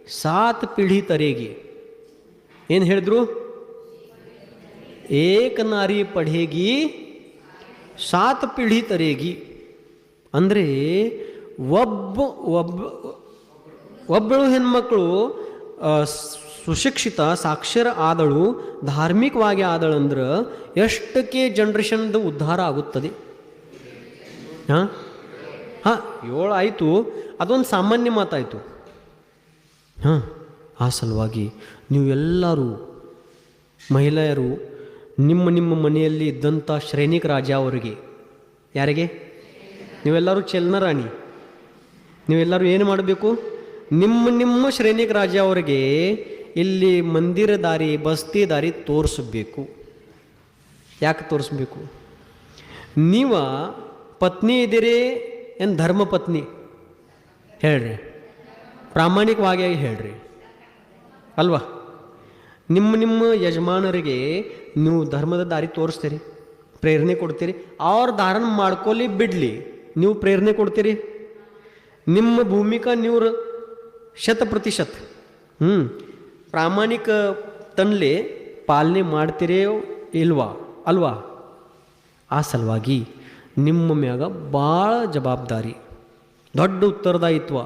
ಸಾತ್ ಪೀಢಿ ತರೇಗಿ. ಏನು ಹೇಳಿದ್ರು? ಏಕ ನಾರಿ ಪಢೇಗಿ ಸಾತ್ ಪೀಢಿ ತರೇಗಿ. ಅಂದರೆ ಒಬ್ಬಳು ಹೆಣ್ಮಕ್ಕಳು ಸುಶಿಕ್ಷಿತ ಸಾಕ್ಷರ ಆದಳು, ಧಾರ್ಮಿಕವಾಗಿ ಆದಳಂದ್ರೆ ಎಷ್ಟಕ್ಕೆ ಜನ್ರೇಷನ್ದು ಉದ್ಧಾರ ಆಗುತ್ತದೆ? ಹಾಂ 7 ಆಯಿತು, ಅದೊಂದು ಸಾಮಾನ್ಯ ಮಾತಾಯಿತು. ಆ ಸಲುವಾಗಿ ನೀವು ಎಲ್ಲರೂ ಮಹಿಳೆಯರು ನಿಮ್ಮ ನಿಮ್ಮ ಮನೆಯಲ್ಲಿ ಇದ್ದಂಥ ಶ್ರೇಣಿಕ ರಾಜ ಅವರಿಗೆ, ಯಾರಿಗೆ? ನೀವೆಲ್ಲರೂ ಚೆಲ್ನರಾಣಿ, ನೀವೆಲ್ಲರೂ ಏನು ಮಾಡಬೇಕು? ನಿಮ್ಮ ನಿಮ್ಮ ಶ್ರೇಣಿಕ ರಾಜ ಅವರಿಗೆ ಇಲ್ಲಿ ಮಂದಿರ ದಾರಿ, ಬಸ್ತಿ ದಾರಿ ತೋರಿಸಬೇಕು. ಯಾಕೆ ತೋರಿಸ್ಬೇಕು? ನೀವ ಪತ್ನಿ ಇದ್ದೀರಿ ಏನು ಧರ್ಮ ಪತ್ನಿ? ಹೇಳ್ರಿ, ಪ್ರಾಮಾಣಿಕವಾಗಿ ಹೇಳ್ರಿ ಅಲ್ವಾ? ನಿಮ್ಮ ನಿಮ್ಮ ಯಜಮಾನರಿಗೆ ನೀವು ಧರ್ಮದ ದಾರಿ ತೋರಿಸ್ತೀರಿ, ಪ್ರೇರಣೆ ಕೊಡ್ತೀರಿ. ಅವ್ರ ಧಾರಣ ಮಾಡ್ಕೊಳ್ಳಿ ಬಿಡಲಿ, ನೀವು ಪ್ರೇರಣೆ ಕೊಡ್ತೀರಿ. ನಿಮ್ಮ ಭೂಮಿಕಾ ನೀವು 100% ಪ್ರಾಮಾಣಿಕ ತನ್ಲೆ ಪಾಲನೆ ಮಾಡ್ತೀರೇ ಇಲ್ವಾ ಅಲ್ವಾ? ಆ ಸಲುವಾಗಿ ನಿಮ್ಮ ಮ್ಯಾಗ ಭಾಳ ಜವಾಬ್ದಾರಿ, ದೊಡ್ಡ ಉತ್ತರದಾಯಿತ್ವ.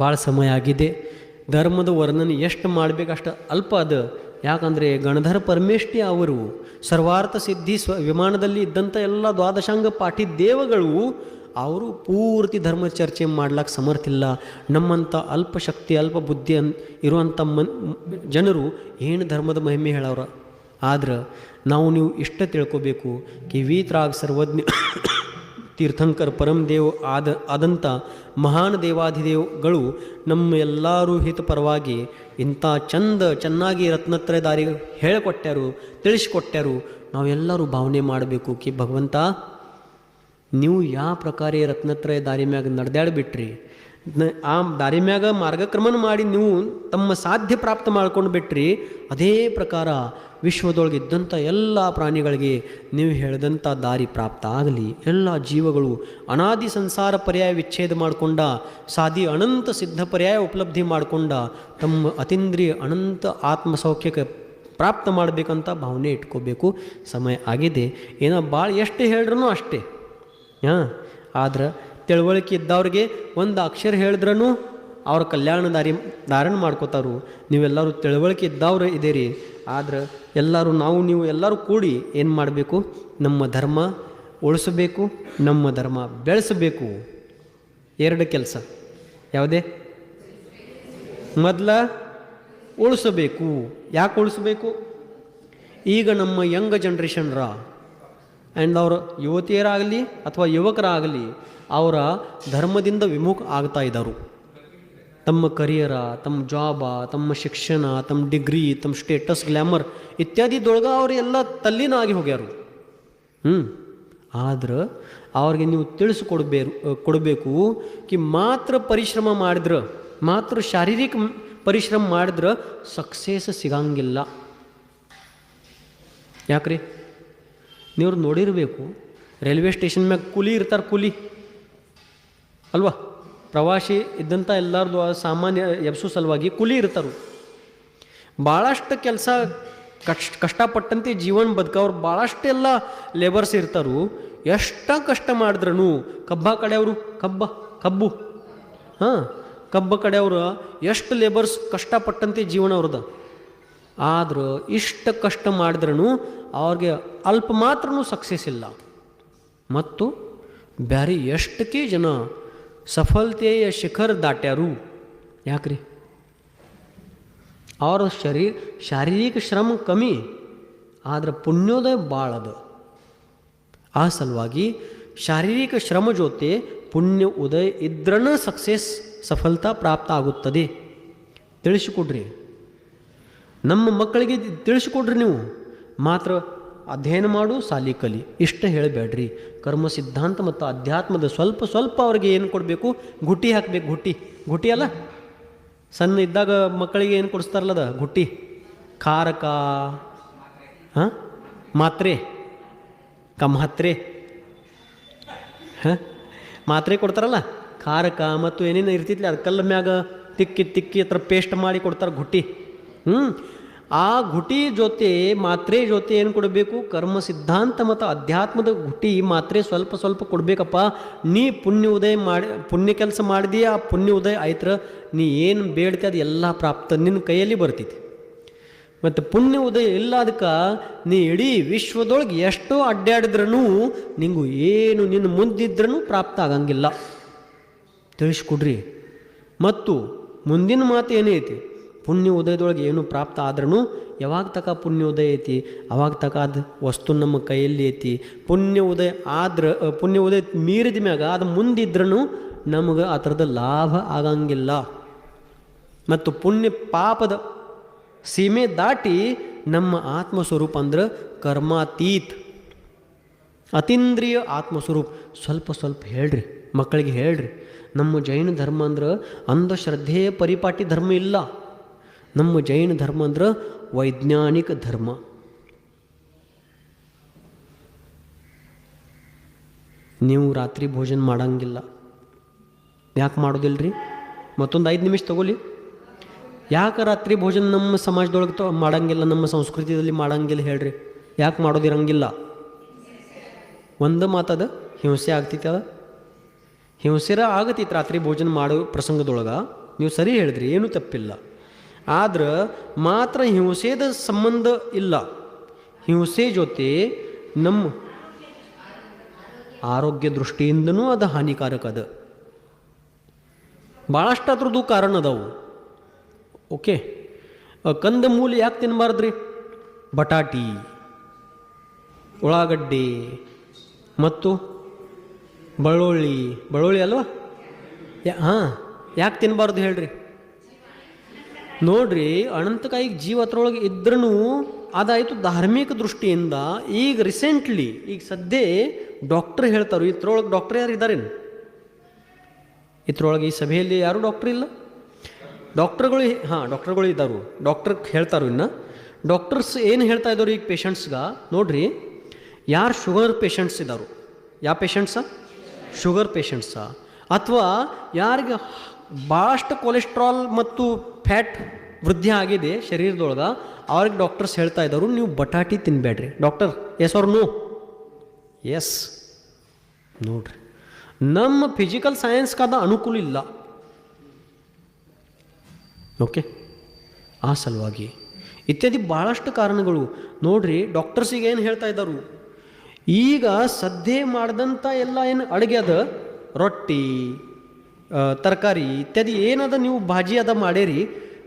ಭಾಳ ಸಮಯ ಆಗಿದೆ. ಧರ್ಮದ ವರ್ಣನೆ ಎಷ್ಟು ಮಾಡಬೇಕಷ್ಟು ಅಲ್ಪ ಅದು. ಯಾಕಂದರೆ ಗಣಧರ ಪರಮೇಷ್ಠಿ ಅವರು ಸರ್ವಾರ್ಥ ಸಿದ್ಧಿ ವಿಮಾನದಲ್ಲಿ ಇದ್ದಂಥ ಎಲ್ಲ ದ್ವಾದಶಾಂಗ ಪಾಠಿ ದೇವಗಳು ಅವರು ಪೂರ್ತಿ ಧರ್ಮ ಚರ್ಚೆ ಮಾಡ್ಲಿಕ್ಕೆ ಸಮರ್ಥಿಲ್ಲ. ನಮ್ಮಂಥ ಅಲ್ಪ ಶಕ್ತಿ ಅಲ್ಪ ಬುದ್ಧಿ ಇರುವಂಥ ಜನರು ಏನು ಧರ್ಮದ ಮಹಿಮೆ ಹೇಳವ್ರ. ಆದ್ರೆ ನಾವು ನೀವು ಇಷ್ಟ ತಿಳ್ಕೋಬೇಕು, ಕಿವೀತ್ರಾಗ್ ಸರ್ವಜ್ಞ ತೀರ್ಥಂಕರ್ ಪರಂ ದೇವ್ ಆದಂಥ ಮಹಾನ್ ದೇವಾಧಿದೇವಗಳು ನಮ್ಮ ಎಲ್ಲರೂ ಹಿತಪರವಾಗಿ ಇಂಥ ಚೆನ್ನಾಗಿ ರತ್ನತ್ರಯ ದಾರಿ ಹೇಳಿಕೊಟ್ಟ್ಯಾರು, ತಿಳಿಸ್ಕೊಟ್ಟ್ಯಾರು. ನಾವೆಲ್ಲರೂ ಭಾವನೆ ಮಾಡಬೇಕು ಕಿ ಭಗವಂತ, ನೀವು ಯಾವ ಪ್ರಕಾರ ರತ್ನತ್ರಯ ದಾರಿ ಮ್ಯಾಗ ನಡೆದಾಡ್ಬಿಟ್ರಿ, ಆ ದಾರಿ ಮ್ಯಾಗ ಮಾರ್ಗಕ್ರಮಣ ಮಾಡಿ ನೀವು ತಮ್ಮ ಸಾಧ್ಯ ಪ್ರಾಪ್ತ ಮಾಡ್ಕೊಂಡು ಬಿಟ್ರಿ. ಅದೇ ಪ್ರಕಾರ ವಿಶ್ವದೊಳಗಿದ್ದಂಥ ಎಲ್ಲ ಪ್ರಾಣಿಗಳಿಗೆ ನೀವು ಹೇಳಿದಂಥ ದಾರಿ ಪ್ರಾಪ್ತ ಆಗಲಿ. ಎಲ್ಲ ಜೀವಗಳು ಅನಾದಿ ಸಂಸಾರ ಪರ್ಯಾಯ ವಿಚ್ಛೇದ ಮಾಡಿಕೊಂಡ, ಸಾದಿ ಅನಂತ ಸಿದ್ಧ ಪರ್ಯಾಯ ಉಪಲಬ್ಧಿ ಮಾಡಿಕೊಂಡ ತಮ್ಮ ಅತೀಂದ್ರಿಯ ಅನಂತ ಆತ್ಮಸೌಖ್ಯಕ್ಕೆ ಪ್ರಾಪ್ತ ಮಾಡಬೇಕಂತ ಭಾವನೆ ಇಟ್ಕೋಬೇಕು. ಸಮಯ ಆಗಿದೆ. ಏನೋ ಭಾಳ ಎಷ್ಟು ಹೇಳ್ರೂ ಅಷ್ಟೇ. ಆದ್ರೆ ತಿಳುವಳಿಕೆ ಇದ್ದವ್ರಿಗೆ ಒಂದು ಅಕ್ಷರ ಹೇಳಿದ್ರೂ ಅವ್ರ ಕಲ್ಯಾಣ ಧಾರಣ ಮಾಡ್ಕೋತಾರು. ನೀವೆಲ್ಲರೂ ತಿಳುವಳಿಕೆ ಇದ್ದವ್ರು ಇದ್ದೀರಿ. ಆದ್ರೆ ಎಲ್ಲರೂ ನೀವು ಎಲ್ಲರೂ ಕೂಡಿ ಏನು ಮಾಡಬೇಕು? ನಮ್ಮ ಧರ್ಮ ಉಳಿಸಬೇಕು, ನಮ್ಮ ಧರ್ಮ ಬೆಳೆಸಬೇಕು. 2 ಕೆಲಸ ಯಾವುದೇ? ಮೊದಲ ಉಳಿಸಬೇಕು. ಯಾಕೆ ಉಳಿಸಬೇಕು? ಈಗ ನಮ್ಮ ಯಂಗ್ ಜನ್ರೇಷನ್ರ ಆ್ಯಂಡ್ ಅವರ ಯುವತಿಯರಾಗಲಿ ಅಥವಾ ಯುವಕರಾಗಲಿ ಅವರ ಧರ್ಮದಿಂದ ವಿಮುಖ ಆಗ್ತಾ ಇದ್ದರು. ತಮ್ಮ ಕರಿಯರ, ತಮ್ಮ ಜಾಬ, ತಮ್ಮ ಶಿಕ್ಷಣ, ತಮ್ಮ ಡಿಗ್ರಿ, ತಮ್ಮ ಸ್ಟೇಟಸ್, ಗ್ಲ್ಯಾಮರ್ ಇತ್ಯಾದಿದೊಳಗೆ ಅವರು ಎಲ್ಲ ತಲ್ಲೀನಾಗಿ ಹೋಗ್ಯಾರು. ಆದ್ರೆ ಅವ್ರಿಗೆ ನೀವು ಕೊಡಬೇಕು ಕಿ ಮಾತ್ರ ಪರಿಶ್ರಮ ಮಾಡಿದ್ರೆ, ಮಾತ್ರ ಶಾರೀರಿಕ ಪರಿಶ್ರಮ ಮಾಡಿದ್ರೆ ಸಕ್ಸೇಸ್ ಸಿಗಂಗಿಲ್ಲ. ಯಾಕ್ರಿ? ನೀವು ನೋಡಿರಬೇಕು, ರೈಲ್ವೆ ಸ್ಟೇಷನ್ ಮ್ಯಾಗ ಕೂಲಿ ಇರ್ತಾರೆ, ಕೂಲಿ ಅಲ್ವಾ? ಪ್ರವಾಸಿ ಇದ್ದಂಥ ಎಲ್ಲರದು ಸಾಮಾನ್ಯ ಎಬ್ಸೋ ಸಲುವಾಗಿ ಕೂಲಿ ಇರ್ತಾರೆ. ಭಾಳಷ್ಟು ಕೆಲಸ ಕಷ್ಟಪಟ್ಟಂತೆ ಜೀವನ ಬದುಕವ್ರು ಭಾಳಷ್ಟೆಲ್ಲ ಲೇಬರ್ಸ್ ಇರ್ತಾರು. ಎಷ್ಟು ಕಷ್ಟ ಮಾಡಿದ್ರೂ ಕಬ್ಬ ಕಡೆಯವರು ಕಬ್ಬು ಕಬ್ಬ ಕಡೆಯವರು ಎಷ್ಟು ಲೇಬರ್ಸ್ ಕಷ್ಟಪಟ್ಟಂತೆ ಜೀವನ ಅವ್ರದ್ದು. ಆದ್ರೆ ಇಷ್ಟು ಕಷ್ಟ ಮಾಡಿದ್ರೂ ಅವ್ರಿಗೆ ಅಲ್ಪ ಮಾತ್ರನೂ ಸಕ್ಸಸ್ ಇಲ್ಲ. ಮತ್ತು ಬೇರೆ ಎಷ್ಟಕ್ಕೆ ಜನ ಸಫಲತೆಯ ಶಿಖರ ದಾಟ್ಯಾರು. ಯಾಕ್ರಿ? ಅವ್ರ ಶಾರೀರಿಕ ಶ್ರಮ ಕಮ್ಮಿ, ಆದ್ರೆ ಪುಣ್ಯೋದಯ ಭಾಳ ಅದ. ಆ ಸಲುವಾಗಿ ಶಾರೀರಿಕ ಶ್ರಮ ಜೊತೆ ಪುಣ್ಯ ಉದಯ ಇದ್ರನ ಸಫಲತಾ ಪ್ರಾಪ್ತ ಆಗುತ್ತದೆ. ತಿಳಿಸಿಕೊಡ್ರಿ ನಮ್ಮ ಮಕ್ಕಳಿಗೆ, ತಿಳಿಸಿಕೊಡ್ರಿ. ನೀವು ಮಾತ್ರ ಅಧ್ಯಯನ ಮಾಡು, ಸಾಲಿ ಕಲಿ ಇಷ್ಟ ಹೇಳಬೇಡ್ರಿ. ಕರ್ಮ ಸಿದ್ಧಾಂತ ಮತ್ತು ಅಧ್ಯಾತ್ಮದ ಸ್ವಲ್ಪ ಅವ್ರಿಗೆ ಏನು ಕೊಡಬೇಕು? ಗುಟ್ಟಿ ಹಾಕಬೇಕು. ಗುಟ್ಟಿ ಅಲ್ಲ, ಸಣ್ಣ ಇದ್ದಾಗ ಮಕ್ಕಳಿಗೆ ಏನು ಕೊಡಿಸ್ತಾರಲ್ಲದ ಗುಟ್ಟಿ, ಖಾರಕ, ಮಾತ್ರೆ, ಮಾತ್ರೆ ಕೊಡ್ತಾರಲ್ಲ, ಖಾರಕ ಮತ್ತು ಏನೇನು ಇರ್ತಿತ್ಲಿ ಅದು ಕಲ್ಲ ಮ್ಯಾಗ ತಿಕ್ಕಿ ಹತ್ರ ಪೇಸ್ಟ್ ಮಾಡಿ ಕೊಡ್ತಾರೆ ಗುಟಿ. ಆ ಗುಟಿ ಜೊತೆ ಮಾತ್ರೆ ಜೊತೆ ಏನು ಕೊಡಬೇಕು? ಕರ್ಮ ಸಿದ್ಧಾಂತ ಮತ್ತು ಅಧ್ಯಾತ್ಮದ ಗುಟಿ ಮಾತ್ರೆ ಸ್ವಲ್ಪ ಸ್ವಲ್ಪ ಕೊಡಬೇಕಪ್ಪ. ನೀ ಪುಣ್ಯ ಉದಯ ಮಾಡಿ ಪುಣ್ಯ ಕೆಲಸ ಮಾಡಿದಿ, ಆ ಪುಣ್ಯ ಉದಯ ಆಯ್ತರ ನೀ ಏನು ಬೇಡ್ತಿ ಅದು ಎಲ್ಲ ಪ್ರಾಪ್ತ ನಿನ್ನ ಕೈಯಲ್ಲಿ ಬರ್ತೈತಿ. ಮತ್ತು ಪುಣ್ಯ ಉದಯ ಇಲ್ಲ ಅದಕ್ಕೆ ನೀ ಇಡೀ ವಿಶ್ವದೊಳಗೆ ಎಷ್ಟೋ ಅಡ್ಡಾಡಿದ್ರೂ ನಿಂಗೂ ಏನು ನಿನ್ನ ಮುಂದಿದ್ರೂ ಪ್ರಾಪ್ತ ಆಗಂಗಿಲ್ಲ. ತಿಳಿಸ್ಕೊಡ್ರಿ. ಮತ್ತು ಮುಂದಿನ ಮಾತು ಏನೈತಿ? ಪುಣ್ಯ ಉದಯದೊಳಗೆ ಏನು ಪ್ರಾಪ್ತ ಆದ್ರೂ ಯಾವಾಗ ತಕ ಪುಣ್ಯ ಉದಯ ಐತಿ ಅವಾಗ ತಕ ಅದು ವಸ್ತು ನಮ್ಮ ಕೈಯಲ್ಲಿ ಐತಿ. ಪುಣ್ಯ ಉದಯ ಆದ್ರೆ ಪುಣ್ಯ ಉದಯ ಮೀರಿದ ಮ್ಯಾಗ ಅದು ಮುಂದಿದ್ರೂ ನಮಗೆ ಆ ಥರದ ಲಾಭ ಆಗಂಗಿಲ್ಲ. ಮತ್ತು ಪುಣ್ಯ ಪಾಪದ ಸೀಮೆ ದಾಟಿ ನಮ್ಮ ಆತ್ಮಸ್ವರೂಪ ಅಂದ್ರೆ ಕರ್ಮಾತೀತ್ ಅತೀಂದ್ರಿಯ ಆತ್ಮಸ್ವರೂಪ. ಸ್ವಲ್ಪ ಸ್ವಲ್ಪ ಹೇಳ್ರಿ, ಮಕ್ಕಳಿಗೆ ಹೇಳ್ರಿ. ನಮ್ಮ ಜೈನ ಧರ್ಮ ಅಂದ್ರೆ ಅಂಧಶ್ರದ್ಧೆಯ ಪರಿಪಾಟಿ ಧರ್ಮ ಇಲ್ಲ. ನಮ್ಮ ಜೈನ ಧರ್ಮ ಅಂದ್ರೆ ವೈಜ್ಞಾನಿಕ ಧರ್ಮ. ನೀವು ರಾತ್ರಿ ಭೋಜನ ಮಾಡಂಗಿಲ್ಲ. ಯಾಕೆ ಮಾಡೋದಿಲ್ರಿ? ಮತ್ತೊಂದು 5 ನಿಮಿಷ ತಗೊಳ್ಳಿ. ಯಾಕೆ ರಾತ್ರಿ ಭೋಜನ ನಮ್ಮ ಸಮಾಜದೊಳಗೆ ಮಾಡಂಗಿಲ್ಲ, ನಮ್ಮ ಸಂಸ್ಕೃತಿಯಲ್ಲಿ ಮಾಡಂಗಿಲ್ಲ ಹೇಳ್ರಿ? ಯಾಕೆ ಮಾಡೋದಿರಂಗಿಲ್ಲ? ಒಂದು ಮಾತದ ಹಿಂಸೆ ಆಗ್ತೈತಿ. ಅದ ಹಿಂಸೆರ ಆಗತೈತಿ ರಾತ್ರಿ ಭೋಜನ ಮಾಡೋ ಪ್ರಸಂಗದೊಳಗೆ. ನೀವು ಸರಿ ಹೇಳಿದ್ರಿ, ಏನೂ ತಪ್ಪಿಲ್ಲ. ಆದ್ರೆ ಮಾತ್ರ ಹಿಂಸೆದ ಸಂಬಂಧ ಇಲ್ಲ. ಹಿಂಸೆ ಜೊತೆ ನಮ್ಮ ಆರೋಗ್ಯ ದೃಷ್ಟಿಯಿಂದನೂ ಅದು ಹಾನಿಕಾರಕ ಅದ. ಭಾಳಷ್ಟು ಅದ್ರದ್ದು ಕಾರಣ ಅದಾವು. ಓಕೆ, ಕಂದ ಮೂಲ ಯಾಕೆ ತಿನ್ನಬಾರ್ದ್ರಿ? ಬಟಾಟಿ, ಉಳ್ಳಾಗಡ್ಡಿ ಮತ್ತು ಬೆಳ್ಳುಳ್ಳಿ ಅಲ್ವಾ? ಹಾಂ, ಯಾಕೆ ತಿನ್ನಬಾರ್ದು ಹೇಳ್ರಿ? ನೋಡ್ರಿ, ಅನಂತಕಾಯಿಗೆ ಜೀವ ಅದ್ರೊಳಗೆ ಇದ್ರೂ ಅದಾಯಿತು ಧಾರ್ಮಿಕ ದೃಷ್ಟಿಯಿಂದ. ಈಗ ರೀಸೆಂಟ್ಲಿ ಈಗ ಸದ್ಯ ಡಾಕ್ಟ್ರ್ ಹೇಳ್ತಾರೆ, ಇದ್ರೊಳಗೆ ಡಾಕ್ಟ್ರ್ ಯಾರು ಇದ್ದಾರೇನು? ಇದ್ರೊಳಗೆ ಈ ಸಭೆಯಲ್ಲಿ ಯಾರೂ ಡಾಕ್ಟ್ರ್ ಇಲ್ಲ. ಡಾಕ್ಟ್ರುಗಳು ಇದ್ದಾರು. ಡಾಕ್ಟ್ರ್ ಹೇಳ್ತಾರು. ಇನ್ನು ಡಾಕ್ಟರ್ಸ್ ಏನು ಹೇಳ್ತಾ ಇದ್ದಾರೆ ಈಗ ಪೇಷಂಟ್ಸ್ಗೆ ನೋಡ್ರಿ, ಯಾರು ಶುಗರ್ ಪೇಷಂಟ್ಸ್ ಇದ್ದಾರು, ಯಾವ ಪೇಷಂಟ್ಸ? ಶುಗರ್ ಪೇಷಂಟ್ಸ, ಅಥವಾ ಯಾರಿಗೆ ಭಾಳಷ್ಟು ಕೊಲೆಸ್ಟ್ರಾಲ್ ಮತ್ತು ಫ್ಯಾಟ್ ವೃದ್ಧಿ ಆಗಿದೆ ಶರೀರದೊಳಗೆ, ಅವ್ರಿಗೆ ಡಾಕ್ಟರ್ಸ್ ಹೇಳ್ತಾ ಇದ್ದಾರೆ ನೀವು ಬಟಾಟಿ ತಿನ್ನಬೇಡ್ರಿ. Doctor yes or no? Yes. ನೋಡ್ರಿ, ನಮ್ಮ ಫಿಸಿಕಲ್ ಸೈನ್ಸ್ಗಾದ ಅನುಕೂಲ ಇಲ್ಲ. ಓಕೆ, ಆ ಸಲುವಾಗಿ ಇತ್ಯಾದಿ ಭಾಳಷ್ಟು ಕಾರಣಗಳು. ನೋಡ್ರಿ, ಡಾಕ್ಟರ್ಸಿಗೆ ಏನು ಹೇಳ್ತಾ ಇದ್ದರು, ಈಗ ಸದ್ಯ ಮಾಡಿದಂಥ ಎಲ್ಲ ಏನು ಅಡುಗೆ ಅದ, ರೊಟ್ಟಿ ತರಕಾರಿ ಇತ್ಯಾದಿ ಏನದ ನೀವು ಭಾಜಿ ಅದ ಮಾಡೇರಿ,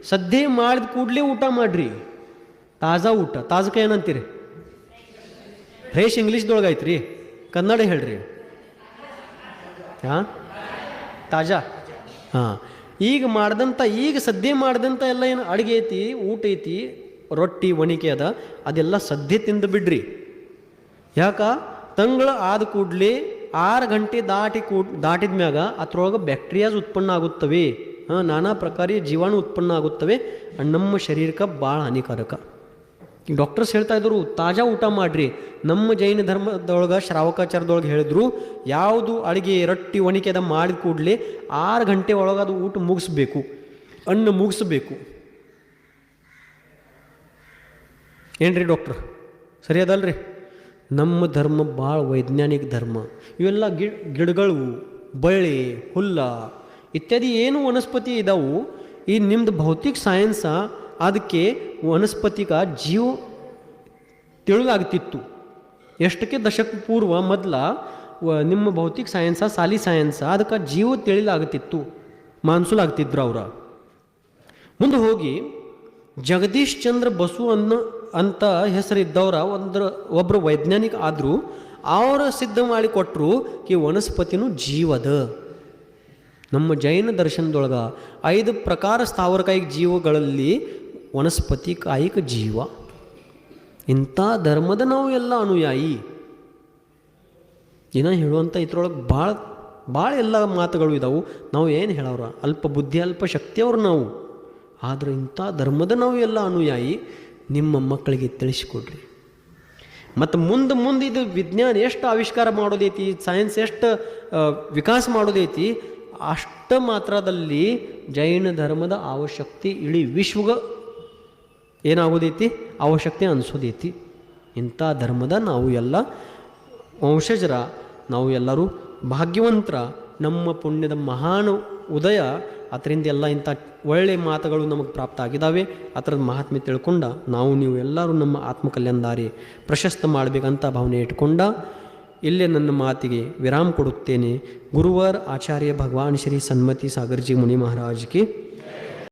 ಸದ್ಯ ಮಾಡಿದ ಕೂಡಲೇ ಊಟ ಮಾಡಿರಿ. ತಾಜಾ ಊಟ, ತಾಜಕ ಏನಂತೀರಿ? ಫ್ರೆಶ್ ಇಂಗ್ಲೀಷ್ದೊಳಗೆ ಐತ್ರಿ, ಕನ್ನಡ ಹೇಳ್ರಿ. ಹಾಂ, ತಾಜಾ. ಹಾಂ, ಈಗ ಸದ್ಯ ಮಾಡಿದಂಥ ಎಲ್ಲ ಏನು ಅಡುಗೆ ಐತಿ, ಊಟ ಐತಿ, ರೊಟ್ಟಿ ಒಣಿಕೆ ಅದ, ಅದೆಲ್ಲ ಸದ್ಯ ತಿಂದು ಬಿಡ್ರಿ. ಯಾಕ? ತಂಗಳು ಆದ ಕೂಡಲೇ 6 ಗಂಟೆ ದಾಟಿದ ಮ್ಯಾಗ ಅದ್ರೊಳಗೆ ಬ್ಯಾಕ್ಟೀರಿಯಾಸ್ ಉತ್ಪನ್ನ ಆಗುತ್ತವೆ. ನಾನಾ ಪ್ರಕಾರ ಜೀವಾಣು ಉತ್ಪನ್ನ ಆಗುತ್ತವೆ. ನಮ್ಮ ಶರೀರಕ್ಕೆ ಭಾಳ ಹಾನಿಕಾರಕ. ಈಗ ಡಾಕ್ಟರ್ಸ್ ಹೇಳ್ತಾ ಇದ್ರು ತಾಜಾ ಊಟ ಮಾಡಿರಿ. ನಮ್ಮ ಜೈನ ಧರ್ಮದೊಳಗೆ ಶ್ರಾವಕಾಚಾರದೊಳಗೆ ಹೇಳಿದ್ರು, ಯಾವುದು ಅಡುಗೆ ರೊಟ್ಟಿ ಒಣಿಕೆ ಅದ ಮಾಡಿದ ಕೂಡಲೇ 6 ಗಂಟೆ ಒಳಗೆ ಅದು ಊಟ ಮುಗಿಸ್ಬೇಕು, ಅನ್ನ ಮುಗಿಸ್ಬೇಕು. ಏನ್ರಿ ಡಾಕ್ಟ್ರ್, ಸರಿ ಅದಲ್ರಿ? ನಮ್ಮ ಧರ್ಮ ಭಾಳ ವೈಜ್ಞಾನಿಕ ಧರ್ಮ. ಇವೆಲ್ಲ ಗಿಡಗಳು, ಬಳ್ಳಿ, ಹುಲ್ಲ ಇತ್ಯಾದಿ ಏನು ವನಸ್ಪತಿ ಇದಾವು, ಈ ನಿಮ್ಮದು ಭೌತಿಕ ಸೈನ್ಸ ಅದಕ್ಕೆ ವನಸ್ಪತಿಗ ಜೀವ ತಿಳಿದಾಗ್ತಿತ್ತು. ಎಷ್ಟಕ್ಕೆ ದಶಕ ಪೂರ್ವ ಮೊದಲ ನಿಮ್ಮ ಭೌತಿಕ ಸೈನ್ಸ, ಸಾಲಿ ಸೈನ್ಸ ಅದಕ್ಕೆ ಜೀವ ತಿಳಿಲಾಗ್ತಿತ್ತು, ಮಾನ್ಸುಲಾಗ್ತಿದ್ರು ಅವ್ರ. ಮುಂದೆ ಹೋಗಿ ಜಗದೀಶ್ ಚಂದ್ರ ಬಸು ಅಂತ ಹೆಸರಿದ್ದವ್ರ ಒಬ್ಬರು ವೈಜ್ಞಾನಿಕ ಆದರೂ ಅವರ ಸಿದ್ಧ ಮಾಡಿ ಕೊಟ್ಟರು ಈ ವನಸ್ಪತಿನೂ ಜೀವದ. ನಮ್ಮ ಜೈನ ದರ್ಶನದೊಳಗೆ 5 ಪ್ರಕಾರ ಸ್ಥಾವರಕಾಯಿಕ ಜೀವಗಳಲ್ಲಿ ವನಸ್ಪತಿ ಕಾಯಿಕ ಜೀವ. ಇಂಥ ಧರ್ಮದ ನಾವು ಎಲ್ಲ ಅನುಯಾಯಿ. ದಿನ ಹೇಳುವಂಥ ಇದ್ರೊಳಗೆ ಭಾಳ ಎಲ್ಲ ಮಾತುಗಳು ಇದಾವೆ. ನಾವು ಏನು ಹೇಳೋರ, ಅಲ್ಪ ಬುದ್ಧಿ ಅಲ್ಪ ಶಕ್ತಿಯವ್ರು ನಾವು. ಆದರೆ ಇಂಥ ಧರ್ಮದ ನಾವು ಎಲ್ಲ ಅನುಯಾಯಿ. ನಿಮ್ಮ ಮಕ್ಕಳಿಗೆ ತಿಳಿಸಿಕೊಡ್ರಿ. ಮತ್ತು ಮುಂದೆ ಇದು ವಿಜ್ಞಾನ ಎಷ್ಟು ಆವಿಷ್ಕಾರ ಮಾಡೋದೈತಿ, ಸೈನ್ಸ್ ಎಷ್ಟು ವಿಕಾಸ ಮಾಡೋದೈತಿ, ಅಷ್ಟ ಮಾತ್ರದಲ್ಲಿ ಜೈನ ಧರ್ಮದ ಅವಶ್ಯಕತೆ ಇಡೀ ವಿಶ್ವಗ ಏನಾಗೋದೈತಿ, ಅವಶ್ಯಕತೆ ಅನಿಸೋದೈತಿ. ಇಂಥ ಧರ್ಮದ ನಾವು ಎಲ್ಲ ವಂಶಜರ, ನಾವು ಎಲ್ಲರೂ ಭಾಗ್ಯವಂತರ, ನಮ್ಮ ಪುಣ್ಯದ ಮಹಾನ್ ಉದಯ. ಅದರಿಂದ ಎಲ್ಲ ಇಂಥ ಒಳ್ಳೆಯ ಮಾತುಗಳು ನಮಗೆ ಪ್ರಾಪ್ತ ಆಗಿದ್ದಾವೆ. ಅದರದ ಮಹಾತ್ಮೆ ತಿಳ್ಕೊಂಡ ನಾವು ನೀವು ಎಲ್ಲರೂ ನಮ್ಮ ಆತ್ಮಕಲ್ಯಾಣ ದಾರಿ ಪ್ರಶಸ್ತ ಮಾಡಬೇಕಂತ ಭಾವನೆ ಇಟ್ಕೊಂಡ ಇಲ್ಲೇ ನನ್ನ ಮಾತಿಗೆ ವಿರಾಮ ಕೊಡುತ್ತೇನೆ. ಗುರುವರ್ ಆಚಾರ್ಯ ಭಗವಾನ್ ಶ್ರೀ ಸನ್ಮತಿ ಸಾಗರ್ಜಿ ಮುನಿ ಮಹಾರಾಜ್ಗೆ